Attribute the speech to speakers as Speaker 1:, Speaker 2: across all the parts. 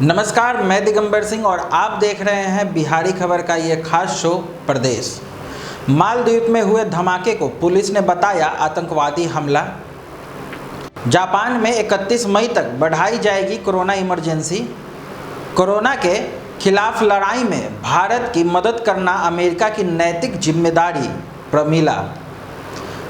Speaker 1: नमस्कार, मैं दिगंबर सिंह और आप देख रहे हैं बिहारी खबर का ये खास शो प्रदेश। मालदीव में हुए धमाके को पुलिस ने बताया आतंकवादी हमला। जापान में 31 मई तक बढ़ाई जाएगी कोरोना इमरजेंसी। कोरोना के खिलाफ लड़ाई में भारत की मदद करना अमेरिका की नैतिक जिम्मेदारी। प्रमिला।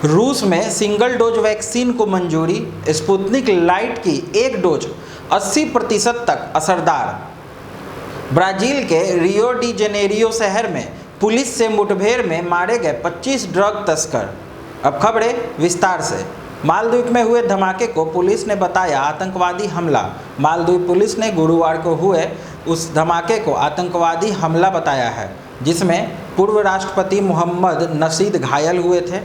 Speaker 1: रूस में सिंगल डोज वैक्सीन को मंजूरी। स्पुतनिक लाइट की एक डोज 80% तक असरदार। ब्राजील के रियो डी जेनेरियो शहर में पुलिस से मुठभेड़ में मारे गए 25 ड्रग तस्कर। अब खबरें विस्तार से। मालदीव में हुए धमाके को पुलिस ने बताया आतंकवादी हमला। मालदीव पुलिस ने गुरुवार को हुए उस धमाके को आतंकवादी हमला बताया है, जिसमें पूर्व राष्ट्रपति मोहम्मद नशीद घायल हुए थे।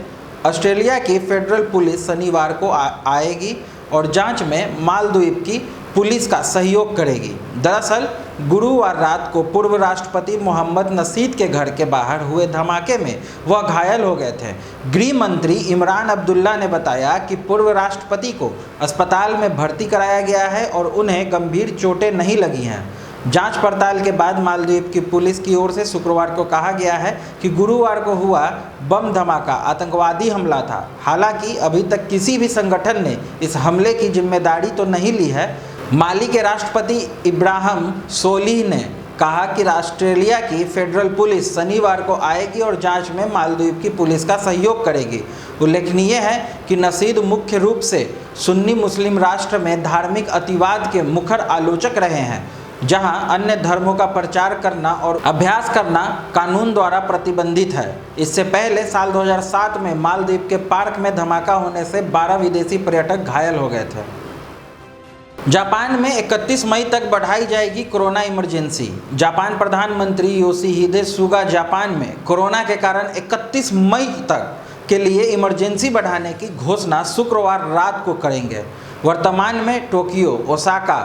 Speaker 1: ऑस्ट्रेलिया की फेडरल पुलिस शनिवार को आएगी और जांच में मालदीव की पुलिस का सहयोग करेगी। दरअसल गुरुवार रात को पूर्व राष्ट्रपति मोहम्मद नशीद के घर के बाहर हुए धमाके में वह घायल हो गए थे। गृह मंत्री इमरान अब्दुल्ला ने बताया कि पूर्व राष्ट्रपति को अस्पताल में भर्ती कराया गया है और उन्हें गंभीर चोटें नहीं लगी हैं। जांच पड़ताल के बाद मालदीव की पुलिस की ओर से शुक्रवार को कहा गया है कि गुरुवार को हुआ बम धमाका आतंकवादी हमला था। हालांकि अभी तक किसी भी संगठन ने इस हमले की जिम्मेदारी तो नहीं ली है। माली के राष्ट्रपति इब्राहिम सोलिह ने कहा कि ऑस्ट्रेलिया की फेडरल पुलिस शनिवार को आएगी और जांच में मालदीव की पुलिस का सहयोग करेगी। उल्लेखनीय है कि नशीद मुख्य रूप से सुन्नी मुस्लिम राष्ट्र में धार्मिक अतिवाद के मुखर आलोचक रहे हैं, जहां अन्य धर्मों का प्रचार करना और अभ्यास करना कानून द्वारा प्रतिबंधित है। इससे पहले साल 2007 में मालदीव के पार्क में धमाका होने से 12 विदेशी पर्यटक घायल हो गए थे। जापान में 31 मई तक बढ़ाई जाएगी कोरोना इमरजेंसी। जापान प्रधानमंत्री योशिहिदे सुगा जापान में कोरोना के कारण 31 मई तक के लिए इमरजेंसी बढ़ाने की घोषणा शुक्रवार रात को करेंगे। वर्तमान में टोक्यो, ओसाका,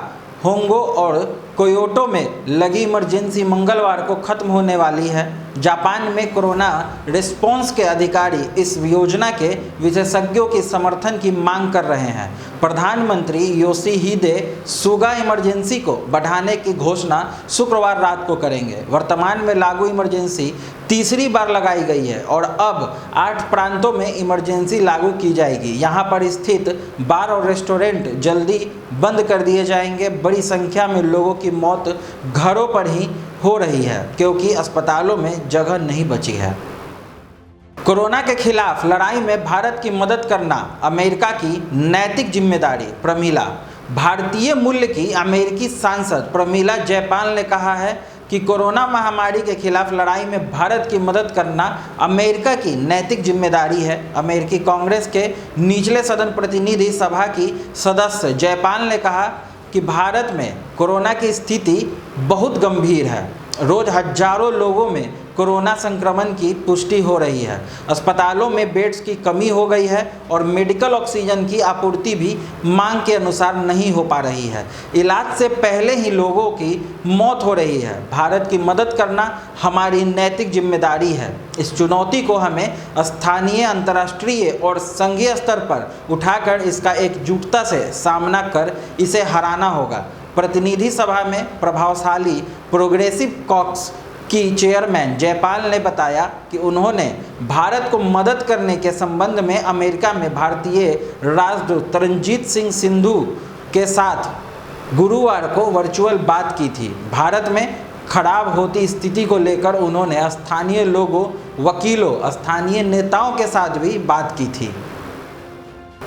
Speaker 1: होंगो और कोयोटो में लगी इमरजेंसी मंगलवार को खत्म होने वाली है। जापान में कोरोना रिस्पॉन्स के अधिकारी इस योजना के विशेषज्ञों की समर्थन की मांग कर रहे हैं। प्रधानमंत्री योशिहिदे सुगा इमरजेंसी को बढ़ाने की घोषणा शुक्रवार रात को करेंगे। वर्तमान में लागू इमरजेंसी तीसरी बार लगाई गई है और अब 8 प्रांतों में इमरजेंसी लागू की जाएगी। यहां पर स्थित बार और रेस्टोरेंट जल्दी बंद कर दिए जाएंगे। बड़ी संख्या में लोगों की मौत घरों पर ही हो रही है क्योंकि अस्पतालों में जगह नहीं बची है। कोरोना के खिलाफ लड़ाई में भारत की मदद करना अमेरिका की नैतिक जिम्मेदारी। प्रमिला। भारतीय मूल्य की अमेरिकी सांसद प्रमिला जयपाल ने कहा है कि कोरोना महामारी के खिलाफ लड़ाई में भारत की मदद करना अमेरिका की नैतिक जिम्मेदारी है। अमेरिकी कांग्रेस के निचले सदन प्रतिनिधि सभा की सदस्य जयपाल ने कहा कि भारत में कोरोना की स्थिति बहुत गंभीर है। रोज हजारों लोगों में कोरोना संक्रमण की पुष्टि हो रही है। अस्पतालों में बेड्स की कमी हो गई है और मेडिकल ऑक्सीजन की आपूर्ति भी मांग के अनुसार नहीं हो पा रही है। इलाज से पहले ही लोगों की मौत हो रही है। भारत की मदद करना हमारी नैतिक जिम्मेदारी है। इस चुनौती को हमें स्थानीय, अंतर्राष्ट्रीय और संघीय स्तर पर उठाकर इसका एकजुटता से सामना कर इसे हराना होगा। प्रतिनिधि सभा में प्रभावशाली प्रोग्रेसिव कॉक्स की चेयरमैन जयपाल ने बताया कि उन्होंने भारत को मदद करने के संबंध में अमेरिका में भारतीय राजदूत तरनजीत सिंह संधू के साथ गुरुवार को वर्चुअल बात की थी। भारत में खराब होती स्थिति को लेकर उन्होंने स्थानीय लोगों, वकीलों, स्थानीय नेताओं के साथ भी बात की थी।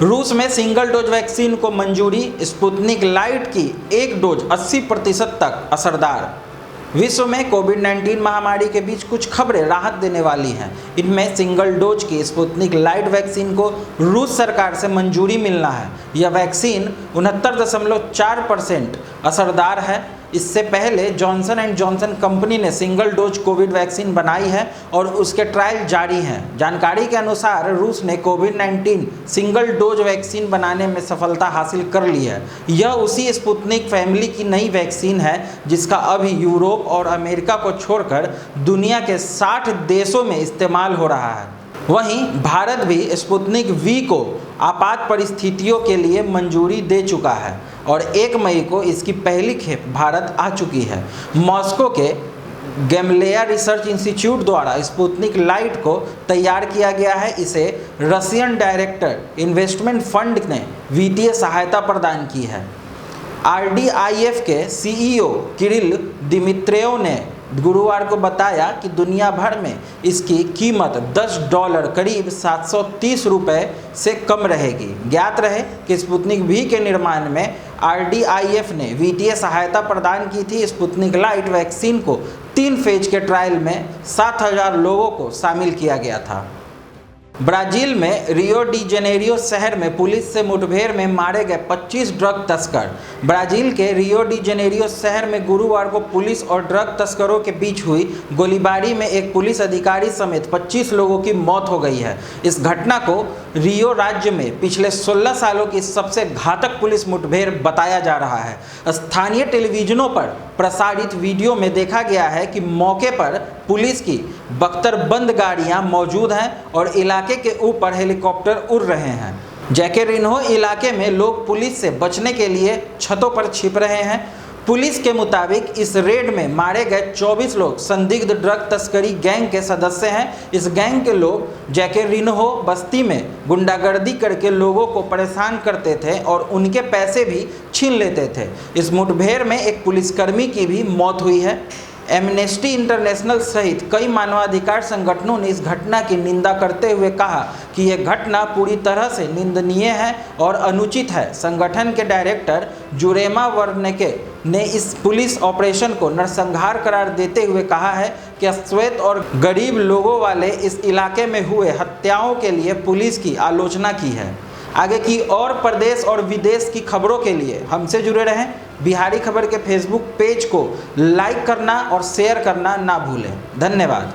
Speaker 1: रूस में सिंगल डोज वैक्सीन को मंजूरी। स्पुतनिक लाइट की एक डोज 80% तक असरदार। विश्व में कोविड-19 महामारी के बीच कुछ खबरें राहत देने वाली हैं। इनमें सिंगल डोज की स्पुतनिक लाइट वैक्सीन को रूस सरकार से मंजूरी मिलना है। यह वैक्सीन 69.4% असरदार है। इससे पहले जॉनसन एंड जॉनसन कंपनी ने सिंगल डोज कोविड वैक्सीन बनाई है और उसके ट्रायल जारी हैं। जानकारी के अनुसार रूस ने कोविड-19 सिंगल डोज वैक्सीन बनाने में सफलता हासिल कर ली है। यह उसी स्पुतनिक फैमिली की नई वैक्सीन है जिसका अभी यूरोप और अमेरिका को छोड़कर दुनिया के 60 देशों में इस्तेमाल हो रहा है। वहीं भारत भी स्पुतनिक वी को आपात परिस्थितियों के लिए मंजूरी दे चुका है और 1 मई को इसकी पहली खेप भारत आ चुकी है। मॉस्को के गैमलेया रिसर्च इंस्टीट्यूट द्वारा स्पुतनिक लाइट को तैयार किया गया है। इसे रशियन डायरेक्टर इन्वेस्टमेंट फंड ने वित्तीय सहायता प्रदान की है। RDIF के CEO किरिल दिमित्रेव ने गुरुवार को बताया कि दुनिया भर में इसकी कीमत $10 करीब 730 रुपये से कम रहेगी। ज्ञात रहे कि स्पुतनिक V के निर्माण में RDIF ने वित्तीय सहायता प्रदान की थी। स्पुतनिक लाइट वैक्सीन को 3 फेज के ट्रायल में 7,000 लोगों को शामिल किया गया था। ब्राज़ील में रियो डी जेनेरियो शहर में पुलिस से मुठभेड़ में मारे गए 25 ड्रग तस्कर। ब्राज़ील के रियो डी जेनेरियो शहर में गुरुवार को पुलिस और ड्रग तस्करों के बीच हुई गोलीबारी में एक पुलिस अधिकारी समेत 25 लोगों की मौत हो गई है। इस घटना को रियो राज्य में पिछले 16 सालों की सबसे घातक पुलिस मुठभेड़ बताया जा रहा है। स्थानीय टेलीविजनों पर प्रसारित वीडियो में देखा गया है कि मौके पर पुलिस की बख्तरबंद गाड़ियां मौजूद हैं और इलाके के ऊपर हेलीकॉप्टर उड़ रहे हैं। जैकेरिन्हो इलाके में लोग पुलिस से बचने के लिए छतों पर छिप रहे हैं। पुलिस के मुताबिक इस रेड में मारे गए 24 लोग संदिग्ध ड्रग तस्करी गैंग के सदस्य हैं। इस गैंग के लोग जैकेरिन्हो बस्ती में गुंडागर्दी करके लोगों को परेशान करते थे और उनके पैसे भी छीन लेते थे। इस मुठभेड़ में एक पुलिसकर्मी की भी मौत हुई है। एमनेस्टी इंटरनेशनल सहित कई मानवाधिकार संगठनों ने इस घटना की निंदा करते हुए कहा कि यह घटना पूरी तरह से निंदनीय है और अनुचित है। संगठन के डायरेक्टर जुरेमा वर्नेके ने इस पुलिस ऑपरेशन को नरसंहार करार देते हुए कहा है कि अश्वेत और गरीब लोगों वाले इस इलाके में हुए हत्याओं के लिए पुलिस की आलोचना की है। आगे की और प्रदेश और विदेश की खबरों के लिए हमसे जुड़े रहें। बिहारी खबर के फेसबुक पेज को लाइक करना और शेयर करना ना भूलें। धन्यवाद।